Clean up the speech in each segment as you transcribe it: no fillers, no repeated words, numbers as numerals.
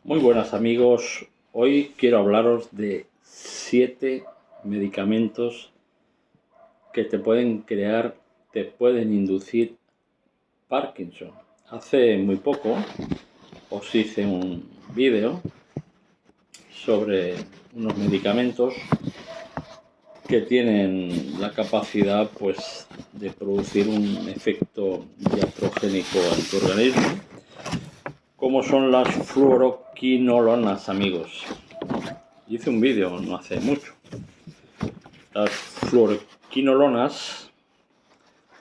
Muy buenas amigos, hoy quiero hablaros de 7 medicamentos que te pueden inducir Parkinson. Hace muy poco os hice un vídeo sobre unos medicamentos que tienen la capacidad de producir un efecto iatrogénico en tu organismo, como son las fluoroquinolonas, amigos. Hice un vídeo no hace mucho. Las fluoroquinolonas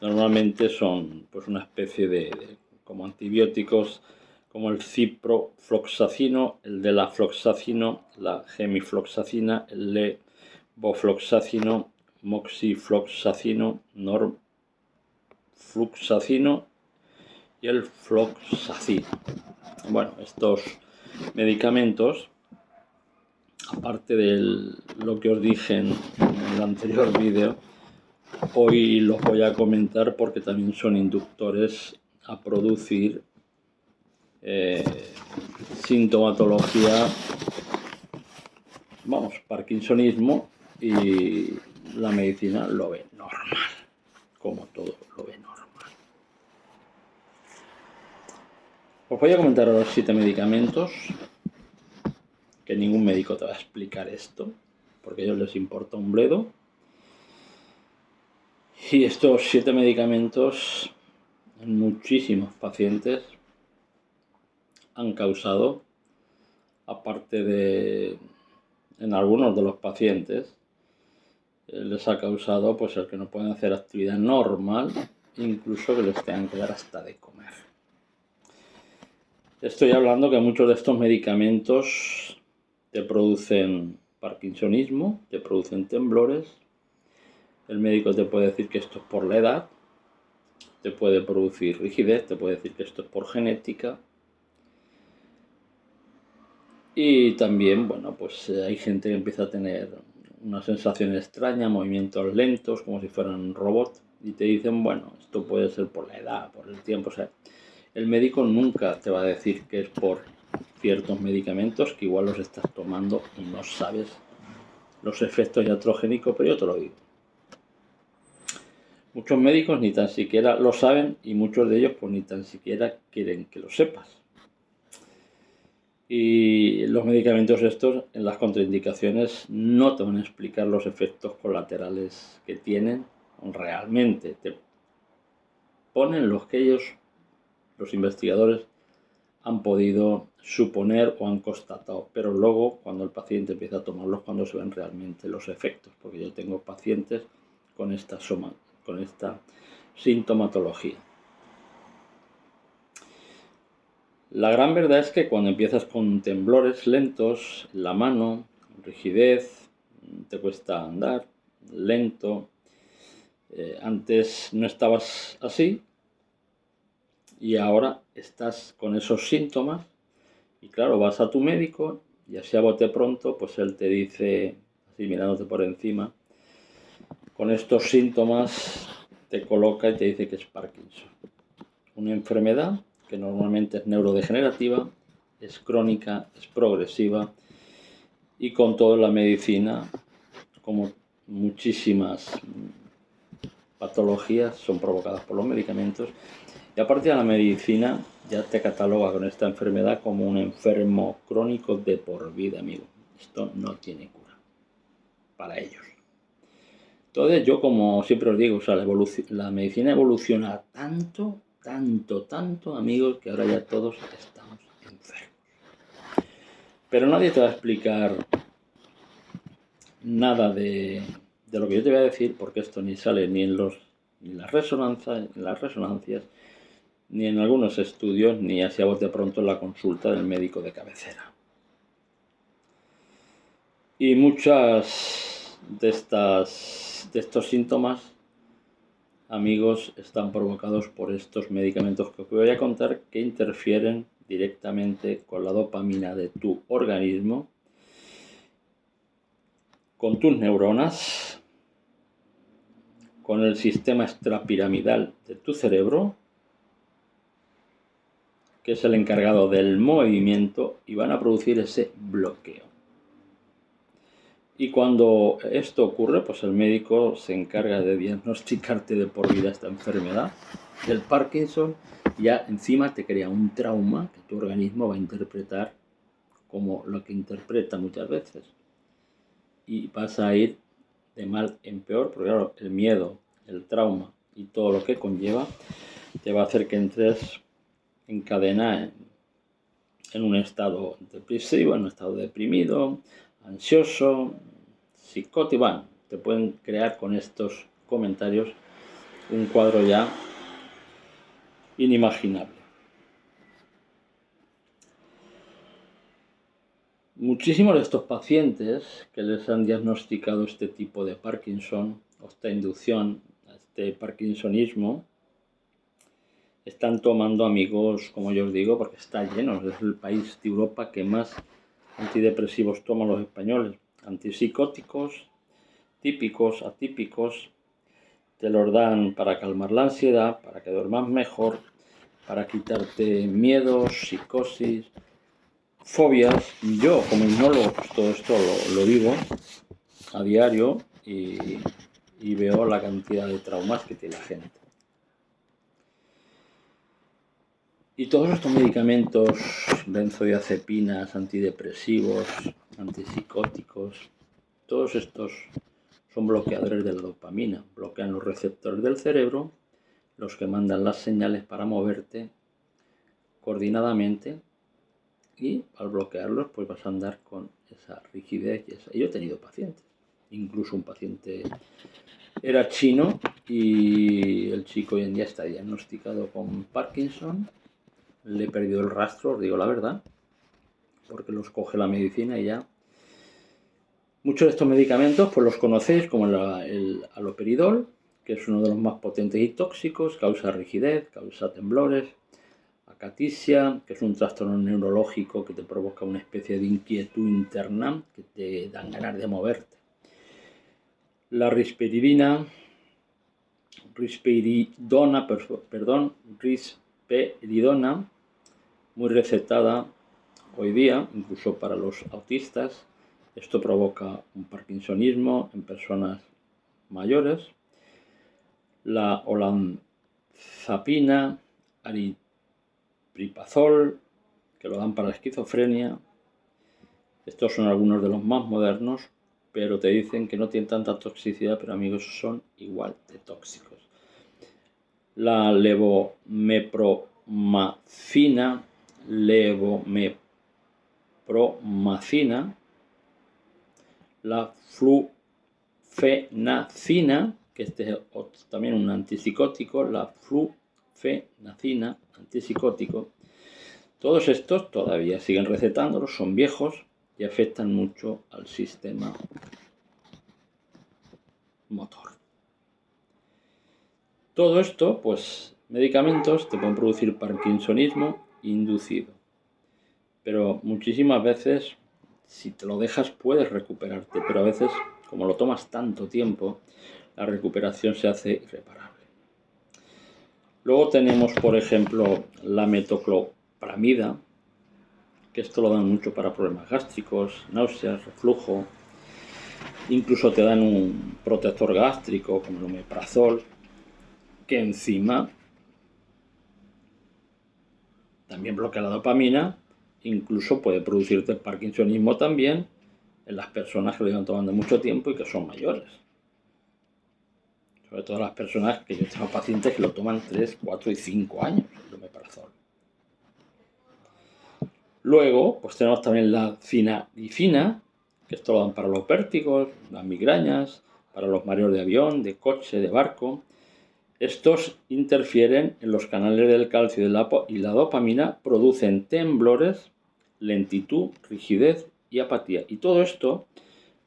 normalmente son una especie de como antibióticos, como el ciprofloxacino, el delafloxacino, la gemifloxacina, el levofloxacino, moxifloxacino, norfluxacino y el floxacino. Bueno, estos medicamentos, aparte de lo que os dije en el anterior vídeo, hoy los voy a comentar porque también son inductores a producir sintomatología, parkinsonismo, y la medicina lo ve normal, como todo lo ve normal. Os voy a comentar ahora 7 medicamentos, que ningún médico te va a explicar esto, porque a ellos les importa un bledo. Y estos 7 medicamentos en muchísimos pacientes han causado, aparte de en algunos de los pacientes, les ha causado el que no pueden hacer actividad normal, incluso que les tengan que dar hasta de comer. Estoy hablando que muchos de estos medicamentos te producen parkinsonismo, te producen temblores. El médico te puede decir que esto es por la edad, te puede producir rigidez, te puede decir que esto es por genética. Y también, hay gente que empieza a tener una sensación extraña, movimientos lentos, como si fueran robots, y te dicen, esto puede ser por la edad, por el tiempo. O sea, el médico nunca te va a decir que es por ciertos medicamentos que igual los estás tomando y no sabes los efectos iatrogénicos, pero yo te lo digo. Muchos médicos ni tan siquiera lo saben y muchos de ellos ni tan siquiera quieren que lo sepas. Y los medicamentos estos, en las contraindicaciones, no te van a explicar los efectos colaterales que tienen realmente. Te ponen los que ellos, los investigadores, han podido suponer o han constatado. Pero luego, cuando el paciente empieza a tomarlos, cuando se ven realmente los efectos. Porque yo tengo pacientes con esta sintomatología. La gran verdad es que cuando empiezas con temblores lentos en la mano, rigidez, te cuesta andar, lento, antes no estabas así y ahora estás con esos síntomas y claro, vas a tu médico y así a bote pronto, él te dice, así mirándote por encima, con estos síntomas te coloca y te dice que es Parkinson, una enfermedad que normalmente es neurodegenerativa, es crónica, es progresiva y con toda la medicina, como muchísimas patologías, son provocadas por los medicamentos, y aparte de la medicina ya te cataloga con esta enfermedad como un enfermo crónico de por vida, amigo. Esto no tiene cura para ellos. Entonces yo, como siempre os digo, la medicina evoluciona tanto, amigos, que ahora ya todos estamos enfermos. Pero nadie te va a explicar nada de lo que yo te voy a decir, porque esto ni sale ni en las resonancias, ni en algunos estudios, ni así a bote pronto en la consulta del médico de cabecera. Y muchas de estos síntomas, amigos, están provocados por estos medicamentos que os voy a contar, que interfieren directamente con la dopamina de tu organismo, con tus neuronas, con el sistema extrapiramidal de tu cerebro que es el encargado del movimiento, y van a producir ese bloqueo. Y cuando esto ocurre, pues el médico se encarga de diagnosticarte de por vida esta enfermedad del Parkinson. Ya encima te crea un trauma que tu organismo va a interpretar como lo que interpreta muchas veces. Y vas a ir de mal en peor, porque claro, el miedo, el trauma y todo lo que conlleva te va a hacer que entres en cadena en un estado depresivo, en un estado deprimido, ansioso, psicótico. Bueno, te pueden crear con estos comentarios un cuadro ya inimaginable. Muchísimos de estos pacientes que les han diagnosticado este tipo de Parkinson o esta inducción, este parkinsonismo, están tomando, amigos, como yo os digo, porque está lleno. Es el país de Europa que más antidepresivos toman los españoles. Antipsicóticos, típicos, atípicos, te los dan para calmar la ansiedad, para que duermas mejor, para quitarte miedos, psicosis, fobias. Yo, como inmunólogo, pues todo esto lo vivo a diario y veo la cantidad de traumas que tiene la gente. Y todos estos medicamentos, benzodiazepinas, antidepresivos, antipsicóticos, todos estos son bloqueadores de la dopamina, bloquean los receptores del cerebro, los que mandan las señales para moverte coordinadamente, y al bloquearlos pues vas a andar con esa rigidez. Y yo he tenido pacientes, incluso un paciente era chino y el chico hoy en día está diagnosticado con Parkinson. Le he perdido el rastro, os digo la verdad, porque los coge la medicina y ya. Muchos de estos medicamentos pues los conocéis como el haloperidol, que es uno de los más potentes y tóxicos, causa rigidez, causa temblores. Acatisia, que es un trastorno neurológico que te provoca una especie de inquietud interna que te dan ganas de moverte. La risperidona, muy recetada hoy día, incluso para los autistas. Esto provoca un parkinsonismo en personas mayores. La olanzapina, aripiprazol, que lo dan para la esquizofrenia. Estos son algunos de los más modernos, pero te dicen que no tienen tanta toxicidad, pero amigos, son igual de tóxicos. La levomepromacina, la flufenacina, que este es también un antipsicótico, la flufenacina, antipsicótico. Todos estos todavía siguen recetándolos, son viejos y afectan mucho al sistema motor. Todo esto, pues, medicamentos te pueden producir parkinsonismo inducido. Pero muchísimas veces, si te lo dejas, puedes recuperarte. Pero a veces, como lo tomas tanto tiempo, la recuperación se hace irreparable. Luego tenemos, por ejemplo, la metoclopramida, que esto lo dan mucho para problemas gástricos, náuseas, reflujo. Incluso te dan un protector gástrico como el omeprazol, que encima también bloquea la dopamina, incluso puede producirte parkinsonismo también en las personas que lo llevan tomando mucho tiempo y que son mayores. Sobre todo las personas que yo tengo pacientes que lo toman 3, 4 y 5 años el omeprazol. Luego, pues tenemos también la cinadifina, que esto lo dan para los vértigos, las migrañas, para los mareos de avión, de coche, de barco. Estos interfieren en los canales del calcio y la dopamina, producen temblores, lentitud, rigidez y apatía. Y todo esto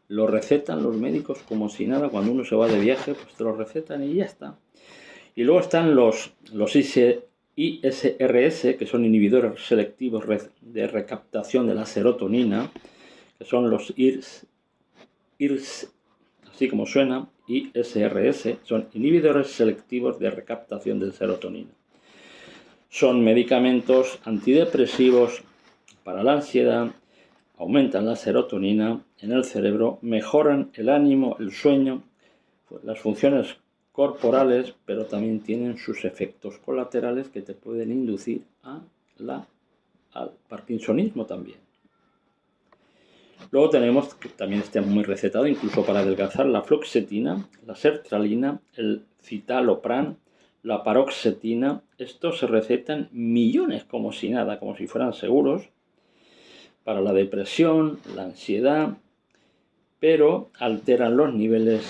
lo recetan los médicos como si nada. Cuando uno se va de viaje, pues te lo recetan y ya está. Y luego están los ISRS, que son inhibidores selectivos de recaptación de la serotonina, que son los IRS, así como suena, ISRS, son inhibidores selectivos de recaptación de serotonina. Son medicamentos antidepresivos para la ansiedad, aumentan la serotonina en el cerebro, mejoran el ánimo, el sueño, las funciones corporales, pero también tienen sus efectos colaterales que te pueden inducir al parkinsonismo también. Luego tenemos, que también está muy recetado, incluso para adelgazar, la fluoxetina, la sertralina, el citalopram, la paroxetina. Estos se recetan millones como si nada, como si fueran seguros, para la depresión, la ansiedad, pero alteran los niveles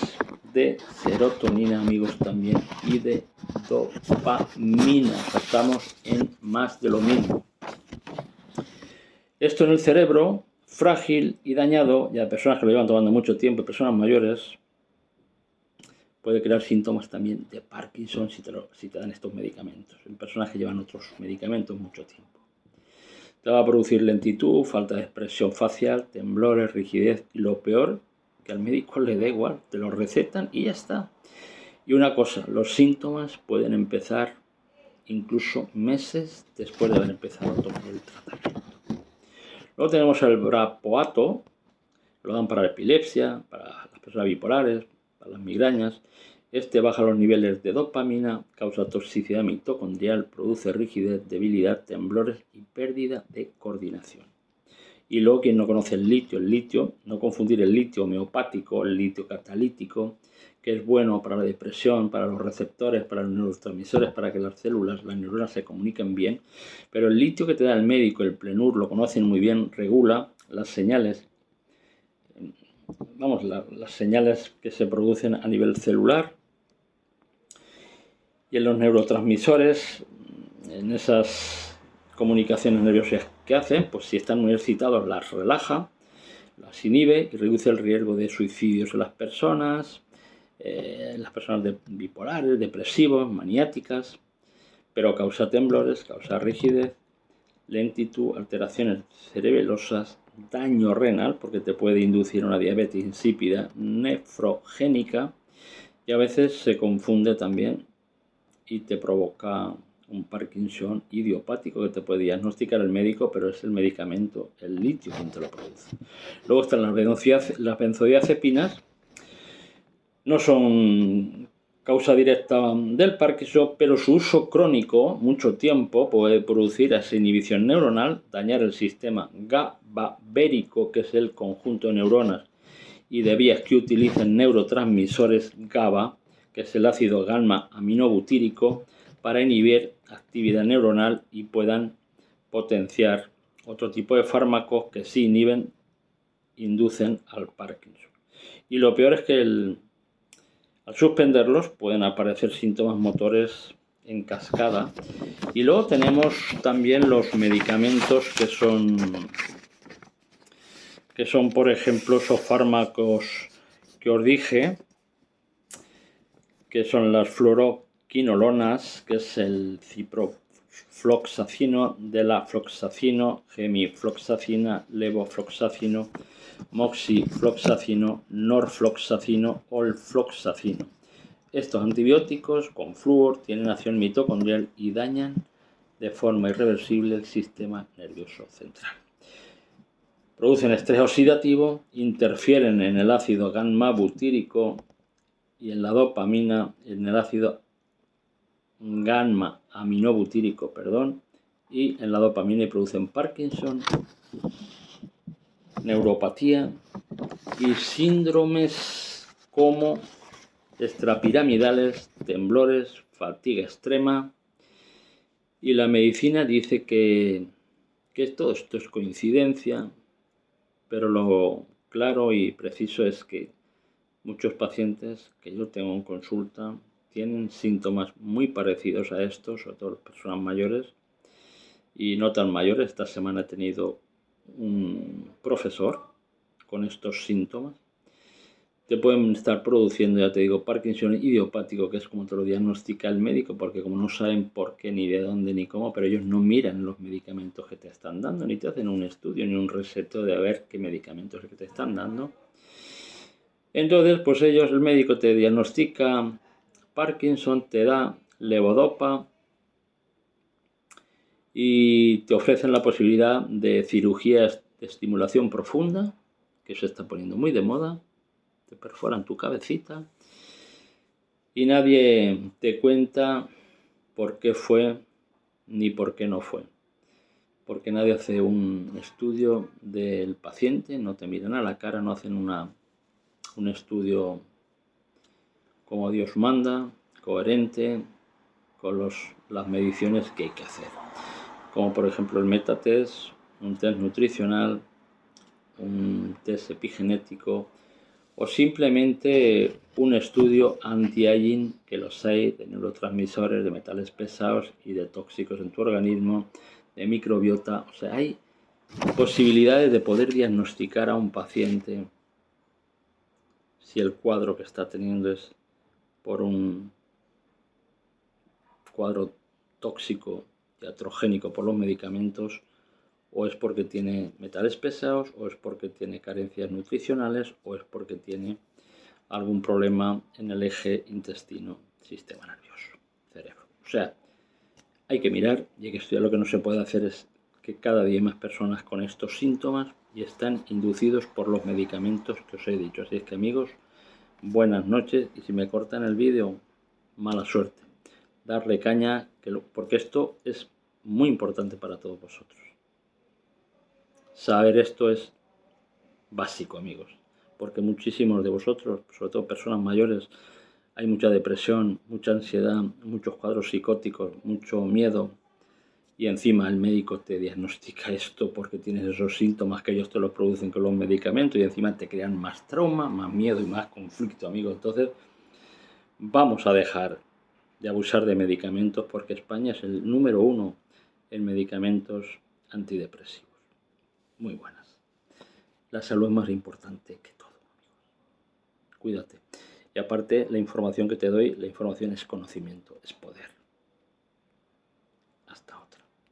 de serotonina, amigos, también, y de dopamina. Estamos en más de lo mismo. Esto en el cerebro frágil y dañado, ya personas que lo llevan tomando mucho tiempo, personas mayores, puede crear síntomas también de Parkinson si te dan estos medicamentos. En personas que llevan otros medicamentos mucho tiempo. Te va a producir lentitud, falta de expresión facial, temblores, rigidez y lo peor, que al médico le da igual, te lo recetan y ya está. Y una cosa, los síntomas pueden empezar incluso meses después de haber empezado a tomar el tratamiento. Luego tenemos el brapoato, lo dan para la epilepsia, para las personas bipolares, para las migrañas. Este baja los niveles de dopamina, causa toxicidad mitocondrial, produce rigidez, debilidad, temblores y pérdida de coordinación. Y luego, quien no conoce el litio, no confundir el litio homeopático, el litio catalítico, que es bueno para la depresión, para los receptores, para los neurotransmisores, para que las células, las neuronas se comuniquen bien. Pero el litio que te da el médico, el Plenur, lo conocen muy bien, regula las señales, las señales que se producen a nivel celular y en los neurotransmisores, en esas comunicaciones nerviosas que hacen, pues si están muy excitados las relaja, las inhibe y reduce el riesgo de suicidios en las personas bipolares, depresivos, maniáticas, pero causa temblores, causa rigidez, lentitud, alteraciones cerebelosas, daño renal, porque te puede inducir una diabetes insípida nefrogénica y a veces se confunde también y te provoca un Parkinson idiopático que te puede diagnosticar el médico, pero es el medicamento, el litio, quien te lo produce. Luego están las benzodiazepinas, no son causa directa del Parkinson, pero su uso crónico, mucho tiempo, puede producir esa inhibición neuronal, dañar el sistema GABAérgico, que es el conjunto de neuronas y de vías que utilizan neurotransmisores GABA, que es el ácido gamma-aminobutírico, para inhibir actividad neuronal y puedan potenciar otro tipo de fármacos que sí inducen al Parkinson. Y lo peor es que al suspenderlos pueden aparecer síntomas motores en cascada. Y luego tenemos también los medicamentos que son, por ejemplo, esos fármacos que os dije, que son las fluoroquinolonas, que es el ciprofloxacino, delafloxacino, gemifloxacina, levofloxacino, moxifloxacino, norfloxacino, olfloxacino. Estos antibióticos con flúor tienen acción mitocondrial y dañan de forma irreversible el sistema nervioso central. Producen estrés oxidativo, interfieren en el ácido gamma-butírico y en la dopamina, en el ácido gamma-aminobutírico, y en la dopamina y producen Parkinson, neuropatía y síndromes como extrapiramidales, temblores, fatiga extrema. Y la medicina dice que todo esto es coincidencia, pero lo claro y preciso es que muchos pacientes que yo tengo en consulta tienen síntomas muy parecidos a estos, sobre todo las personas mayores y no tan mayores. Esta semana he tenido un profesor con estos síntomas. Te pueden estar produciendo, ya te digo, Parkinson idiopático, que es como te lo diagnostica el médico, porque como no saben por qué, ni de dónde, ni cómo, pero ellos no miran los medicamentos que te están dando, ni te hacen un estudio, ni un reseteo de ver qué medicamentos que te están dando. Entonces, pues el médico te diagnostica Parkinson, te da levodopa, y te ofrecen la posibilidad de cirugías de estimulación profunda, que se está poniendo muy de moda, te perforan tu cabecita y nadie te cuenta por qué fue ni por qué no fue. Porque nadie hace un estudio del paciente, no te miran a la cara, no hacen un estudio como Dios manda, coherente, con las mediciones que hay que hacer. Como por ejemplo el metatest, un test nutricional, un test epigenético o simplemente un estudio anti-aging, que los hay, de neurotransmisores, de metales pesados y de tóxicos en tu organismo, de microbiota. O sea, hay posibilidades de poder diagnosticar a un paciente si el cuadro que está teniendo es por un cuadro tóxico y iatrogénico por los medicamentos, o es porque tiene metales pesados, o es porque tiene carencias nutricionales, o es porque tiene algún problema en el eje intestino-sistema nervioso, cerebro. O sea, hay que mirar y hay que estudiar. Lo que no se puede hacer es que cada día hay más personas con estos síntomas y están inducidos por los medicamentos que os he dicho. Así es que, amigos, buenas noches, y si me cortan el vídeo, mala suerte. Darle caña, porque esto es muy importante para todos vosotros. Saber esto es básico, amigos, porque muchísimos de vosotros, sobre todo personas mayores, hay mucha depresión, mucha ansiedad, muchos cuadros psicóticos, mucho miedo, y encima el médico te diagnostica esto porque tienes esos síntomas que ellos te los producen con los medicamentos, y encima te crean más trauma, más miedo y más conflicto, amigos. Entonces, vamos a dejar de abusar de medicamentos, porque España es el número 1 en medicamentos antidepresivos. Muy buenas. La salud es más importante que todo, amigos. Cuídate. Y aparte, la información que te doy, la información es conocimiento, es poder. Hasta otra.